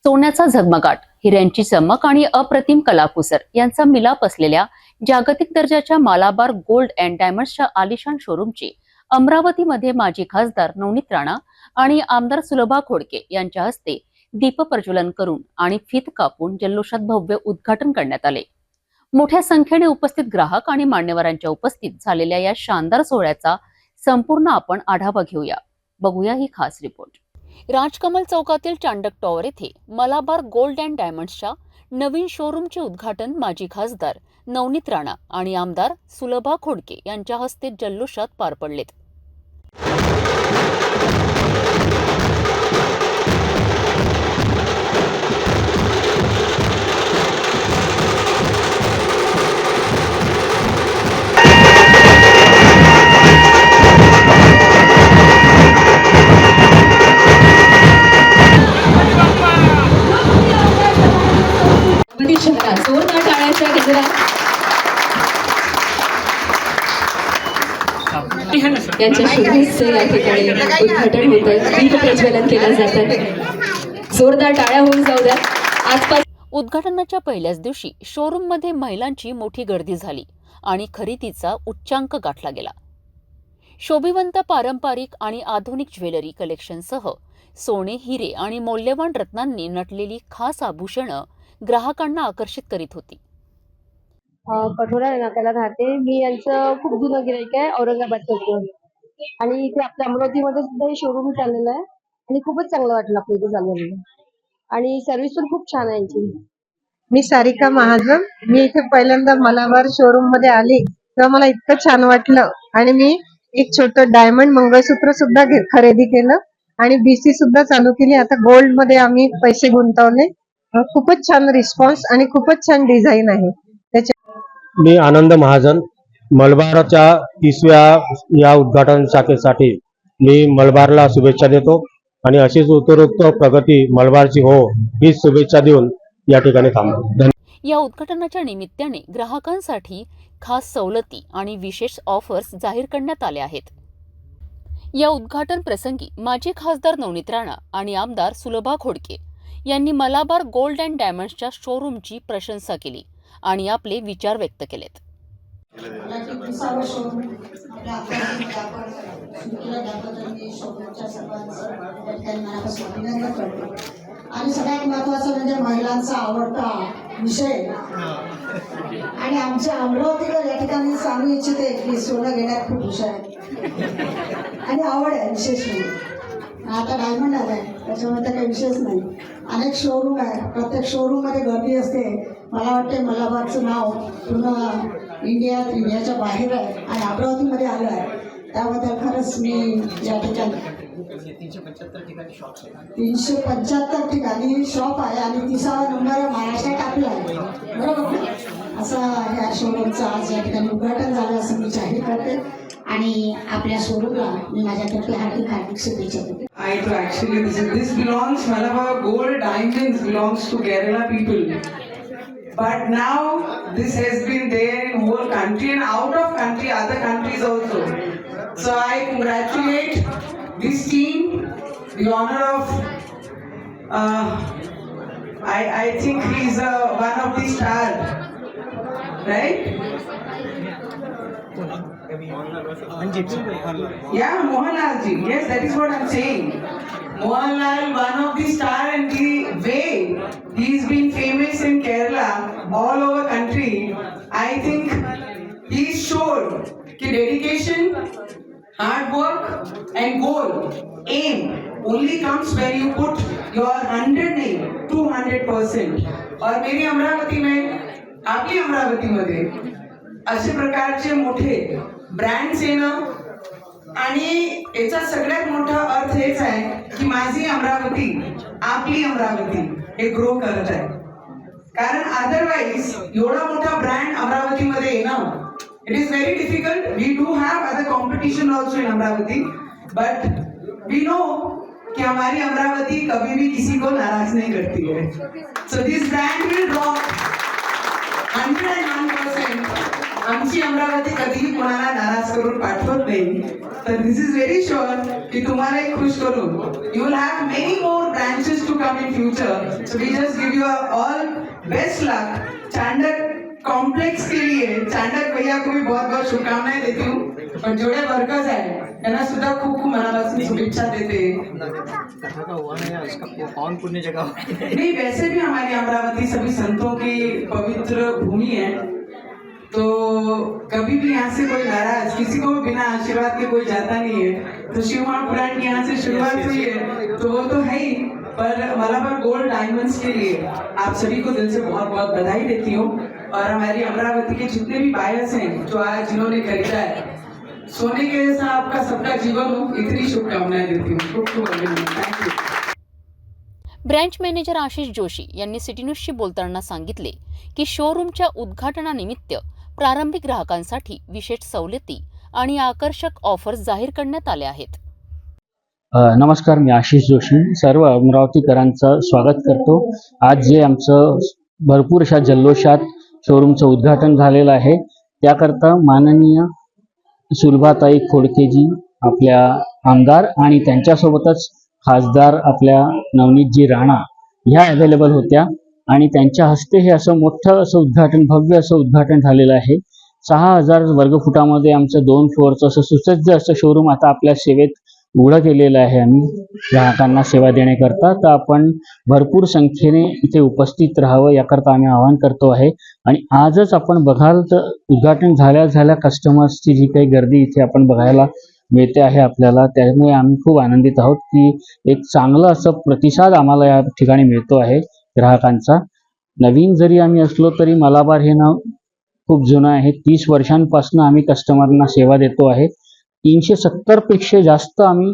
सोन्याचा झगमगाट, हिऱ्यांची चमक आणि अप्रतिम कलाकुसर यांचा मिलाप असलेल्या जागतिक दर्जाच्या मालाबार गोल्ड अँड डायमंड्सच्या आलिशान शोरूमची अमरावतीमध्ये माजी खासदार नवनीत राणा आणि आमदार सुलभा खोडके यांच्या हस्ते दीप प्रज्वलन करून आणि फीत कापून जल्लोषात भव्य उद्घाटन करण्यात आले। मोठ्या संख्येने उपस्थित ग्राहक आणि मान्यवरांच्या उपस्थित झालेल्या या शानदार सोहळ्याचा संपूर्ण आपण आढावा घेऊया। बघूया ही खास रिपोर्ट। राजकमल चौकातील चांडक टॉवर येथे मलाबार गोल्ड अँड डायमंड्सच्या नवीन शोरूमचे उद्घाटन माजी खासदार नवनीत राणा आणि आमदार सुलभा खोडके यांच्या हस्ते जल्लोषात पार पडलेत। जोरदार टाळ्यांच्या गजरात यांच्या शुभेच्छा या ठिकाणी उद्घाटन होतंय, दीप प्रज्वलन केलं जातं। जोरदार टाळ्या होऊन जाऊ द्या। आजपासून उद्घाटनाच्या पहिल्याच दिवशी शोरूम मध्ये महिलांची मोठी गर्दी झाली आणि खरेदीचा उच्चांक गाठला गेला। शोभिवंत पारंपरिक आणि आधुनिक ज्वेलरी कलेक्शनसह सोने, हिरे आणि मौल्यवान रत्नांनी नटलेली खास आभूषणं ग्राहकांना आकर्षित करीत होती। कठोरा नात्याला राहते मी, यांचं खूप जुनं गिराईक आहे औरंगाबादचं, आणि इथे आपल्या अमरावतीमध्ये सुद्धा हे शोरूम चाललेलं आहे आणि खूपच चांगलं वाटलं आपल्या इथे चाललेलं, आणि सर्व्हिस पण खूप छान आहे यांची। मी सारिका महाजन, मी इथे पहिल्यांदा मलाबार शोरूम मध्ये आली तेव्हा मला इतकं छान वाटलं आणि मी एक छोटं डायमंड मंगळसूत्र सुद्धा खरेदी केलं आणि बीसी सुद्धा चालू केली। आता गोल्ड मध्ये आम्ही पैसे गुंतवले। खूपच छान रिस्पॉन्स आणि खूपच छान डिझाईन आहे त्याच्या। मी आनंद महाजन, मलबारच्या 30व्या या उद्घाटन शाखेसाठी मी मलबारला शुभेच्छा देतो आणि अशीच उत्तरोत्तर प्रगती मलबारची हो ही शुभेच्छा देऊन या ठिकाणी थांबतो। या उद्घाटनाच्या निमित्ताने ग्राहकांसाठी खास सवलती आणि विशेष ऑफर्स जाहीर करण्यात आल्या आहेत। या उद्घाटन प्रसंगी माजी खासदार नवनीत राणा आणि आमदार सुलभा खोडके यांनी मलाबार गोल्ड अँड डायमंड्सच्या शोरूमची प्रशंसा केली आणि आपले विचार व्यक्त केलेत। आणि सगळ्यात महत्त्वाचं म्हणजे महिलांचा आवडता विषय आणि आमच्या अमरावतीला या ठिकाणी सांगू इच्छिते की सोनं घेण्यात खूप हुशार आहे आणि आवड आहे विशेष म्हणून। आता डायमंड आलाय त्याच्यामुळे तर काही विशेष नाही। अनेक शोरूम आहे, प्रत्येक शोरूम मध्ये गर्दी असते। मला वाटते मलाबारचं नाव पूर्ण इंडियाच्या बाहेर आहे आणि अमरावतीमध्ये आलं आहे, त्याबद्दल खरंच मी या ठिकाणी 375 ठिकाणी शॉप आहे आणि 30वा नंबर महाराष्ट्रात आपला आहे, बरोबर। असं ह्या शोरूमचं आज या ठिकाणी उद्घाटन झालं असं मी जाहीर करते आणि आपल्या शोरूमला मी माझ्यातर्फे हार्दिक शुभेच्छा देते। Actually this belongs, Malabar gold diamonds belongs to Kerala people, but now this has been there in whole country and out of country, other countries also. So I congratulate this team, the honor of I think he's one of the star, right? Yeah, Mohanlal ji. Yes, that is what I'm saying. Mohanlal, one of the star, and the way he's been famous in Kerala, all over country. I think he showed कि dedication, hard work, and goal, aim only comes when you put your 100 नहीं 200%. और मेरी अमरावती में, आपली अमरावती मध्ये अशा प्रकारचे मोठे brands येणं आणि याचा सगळ्यात मोठा अर्थ हेच आहे की माझी अमरावती, आपली अमरावती हे ग्रो करत आहे। कारण अदरवाइज एवढा मोठा ब्रँड अमरावतीमध्ये येणं it is very difficult. We do have other competition also in Amravati, but we know कि हमारी अमरावती कभी भी किसी को नाराज नहीं करती है। So this brand will drop 101% आमची अमरावती कधीही कोणाला नाराज करून पाठवत नाही. तर दिस इज व्हेरी शुअर की तुम्हाला एक खुश करून you will have many more branches to come in future. So we just give you all best luck. Chandak complex के लिए चांडक भैया को भी बहुत बहुत शुभकामनाएं देती हूँ. और जोड़े वर्कर्स हैं त्यांना सुद्धा खूप खूप मनापासून शुभेच्छा देते. नहीं, वैसे भी हमारी अमरावती सभी संतों की पवित्र भूमि है. तो कभी भी यहाँ से कोई नाराज किसी को बिना आशीर्वाद के कोई जाता नहीं है. तो शिव महापुराण की यहाँ से शुरुआत हुई है तो वो तो है ही. पर मलाबार गोल्ड डायमंड्स के लिए आप सभी को दिल से बहुत बहुत बधाई देती हूँ. और हमारी अमरावती के जितने भी बायर्स हैं जो आज जिन्होंने खरीदा है, सोने के जैसा आपका सबका जीवन हो, इतनी शुभकामनाएं देती हूँ. खूप खूप अभिनंदन. Thank you. Branch manager Ashish Joshi यांनी सिटी न्यूजशी बोलताना सांगितले की शोरूमच्या उद्घाटनानिमित्त प्रारंभिक ग्राहकांसाठी विशेष सवलती आणि आकर्षक ऑफर्स जाहीर करण्यात आल्या आहेत. नमस्कार, मी आशिष जोशी सर्व अमरावतीकरांचं स्वागत करतो. आज जे आमचं भरपूर अशा जल्लोषात शोरूमचं उद्घाटन झालेलं आहे त्याकरता माननीय सुलभाताई खोडकेजी आपल्या आमदार आणि त्यांच्यासोबतच खासदार आपल्या नवनीतजी राणा ह्या अवेलेबल होत्या आणि त्यांच्या हस्ते हे असं मोठं असं उद्घाटन, भव्य असं उद्घाटन झालेलं आहे. 6000 वर्गफुटामध्ये आमचं 2 फ्लोअरचं असं सुसज्ज असं शोरूम आता आपल्या सेवेत उघडं केलेलं आहे आम्ही ग्राहकांना सेवा देण्याकरता. तर आपण भरपूर संख्येने इथे उपस्थित राहावं याकरता आम्ही आवाहन करतो आहे. आणि आजच आपण बघाल तर उद्घाटन झाल्या कस्टमर्सची जी काही गर्दी इथे आपण बघायला मिळते आहे आपल्याला, त्यामुळे आम्ही खूप आनंदित आहोत की एक चांगलं असं प्रतिसाद आम्हाला या ठिकाणी मिळतो आहे ग्राहकांचा. नवीन जरी आम्ही असलो तरी मलाबार हे नाव खूप जुनं आहे. 30 वर्षांपासून आम्ही कस्टमरना सेवा देतो आहे. 370 पेक्षा जास्त आम्ही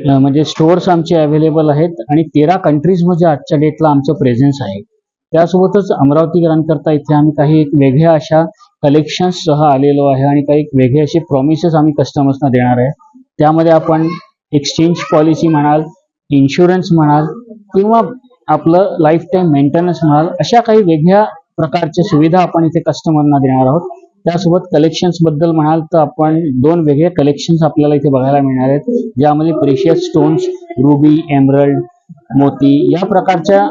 म्हणजे स्टोअर्स आमचे अवेलेबल आहेत आणि 13 कंट्रीजमध्ये आजच्या डेटला आमचं प्रेझेन्स आहे. त्यासोबतच अमरावतीकरांकरता इथे आम्ही काही एक वेगळ्या अशा कलेक्शन्ससह आलेलो आहे आणि काही वेगळे असे प्रॉमिसेस आम्ही कस्टमर्सना देणार आहे. त्यामध्ये आपण एक्सचेंज पॉलिसी म्हणाल, इन्शुरन्स म्हणाल किंवा आपलं लाईफ टाईम मेंटेनन्स म्हणाल, अशा काही वेगळ्या प्रकारच्या सुविधा आपण इथे कस्टमरना देणार आहोत. त्यासोबत कलेक्शन्सबद्दल म्हणाल तर आपण 2 वेगळे कलेक्शन्स आपल्याला इथे बघायला मिळणार आहेत, ज्यामध्ये प्रेशियस स्टोन्स, रुबी, एमरल्ड, मोती या प्रकारच्या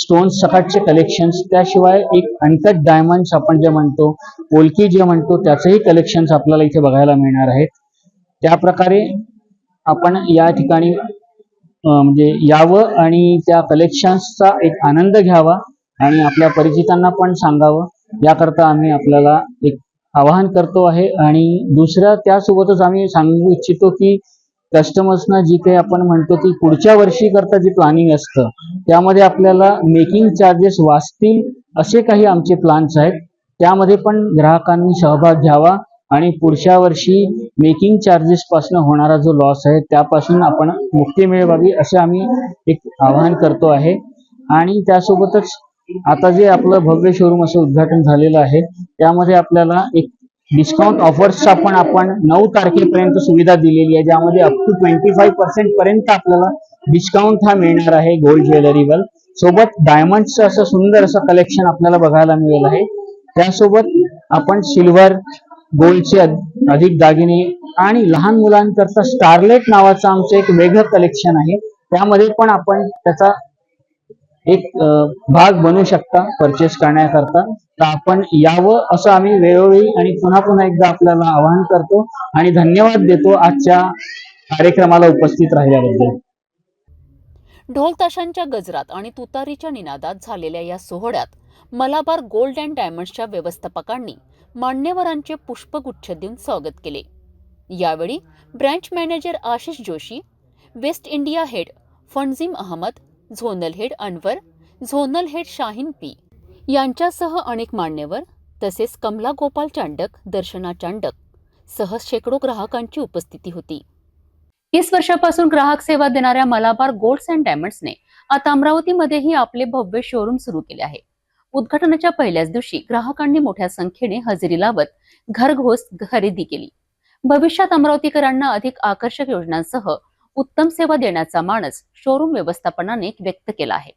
स्टोन्स सकाळचे कलेक्शन्स, त्याशिवाय एक अनकट डायमंड्स आपण जे म्हणतो, पोलकी जे म्हणतो, त्याचंही कलेक्शन्स आपल्याला इथे बघायला मिळणार आहेत. त्या प्रकारे आपण या ठिकाणी म्हणजे यावं आणि त्या कलेक्शन्सचा एक आनंद घ्यावा आणि आपल्या परिचितांना पण सांगावं याकरता आम्ही आपल्याला एक आवाहन करतो आहे. आणि दुसरं त्यासोबतच आम्ही सांगू इच्छितो की कस्टमर्सना जी काही आपण म्हणतो की पुढच्या वर्षी करता जी प्लॅनिंग असतं त्यामध्ये आपल्याला मेकिंग चार्जेस वाचतील असे काही आमचे प्लॅन्स आहेत. त्यामध्ये पण ग्राहकांनी सहभाग घ्यावा आणि पुढच्या वर्षी मेकिंग चार्जेस पासून होणारा जो लॉस आहे त्यापासून आपण मुक्ती मिळवावी असे आम्ही एक आवाहन करतो आहे. आणि त्यासोबतच आता जे आपलं भव्य शोरूम असं उद्घाटन झालेलं आहे त्यामध्ये आपल्याला एक डिस्काउंट ऑफर्स आपण 9 तारखेपर्यंत सुविधा दिलेली आहे, ज्यामध्ये अप टू 25% पर्यंत आपल्याला डिस्काउंट हा मिळणार आहे गोल्ड ज्वेलरीवर. सोबत डायमंडचं असं सुंदर असं कलेक्शन आपल्याला बघायला मिळेल आहे. त्यासोबत आपण सिल्वर, गोल्डचे अधिक दागिने आणि लहान मुलांकरता स्टारलेट नावाचं आमचं एक वेगळं कलेक्शन आहे, त्यामध्ये पण आपण त्याचा एक भाग बनू शकता परचेस करण्याकरता. तर आपण यावं असं आम्ही वेळोवेळी आणि पुन्हा एकदा आपल्याला आवाहन करतो आणि धन्यवाद देतो आजच्या कार्यक्रमाला उपस्थित राहिल्याबद्दल. ढोल ताशांच्या गजरात आणि तुतारीच्या निनादात झालेल्या या सोहळ्यात मलाबार गोल्ड अँड डायमंड्सच्या व्यवस्थापकांनी मान्यवरांचे पुष्पगुच्छ देऊन स्वागत केले. यावेळी branch manager Ashish Joshi, west India head Fanjim Ahmad, zonal head Anwar, zonal head Shaheen P यांच्यासह अनेक मान्यवर तसेच कमला गोपाल चांडक, दर्शना चांडक सह शेकडो ग्राहकांची उपस्थिती होती. 30 वर्षापासून ग्राहक सेवा देणाऱ्या मलाबार गोल्ड्स अँड डायमंड्सने आता अमरावतीमध्येही आपले भव्य शोरूम सुरू केले आहे. उद्घाटनाच्या पहिल्याच दिवशी ग्राहकांनी मोठ्या संख्येने हजेरी लावत घरघोस खरेदी केली. भविष्यात अमरावतीकरांना अधिक आकर्षक योजनांसह उत्तम सेवा देण्याचा मानस शोरूम व्यवस्थापनाने व्यक्त केला आहे.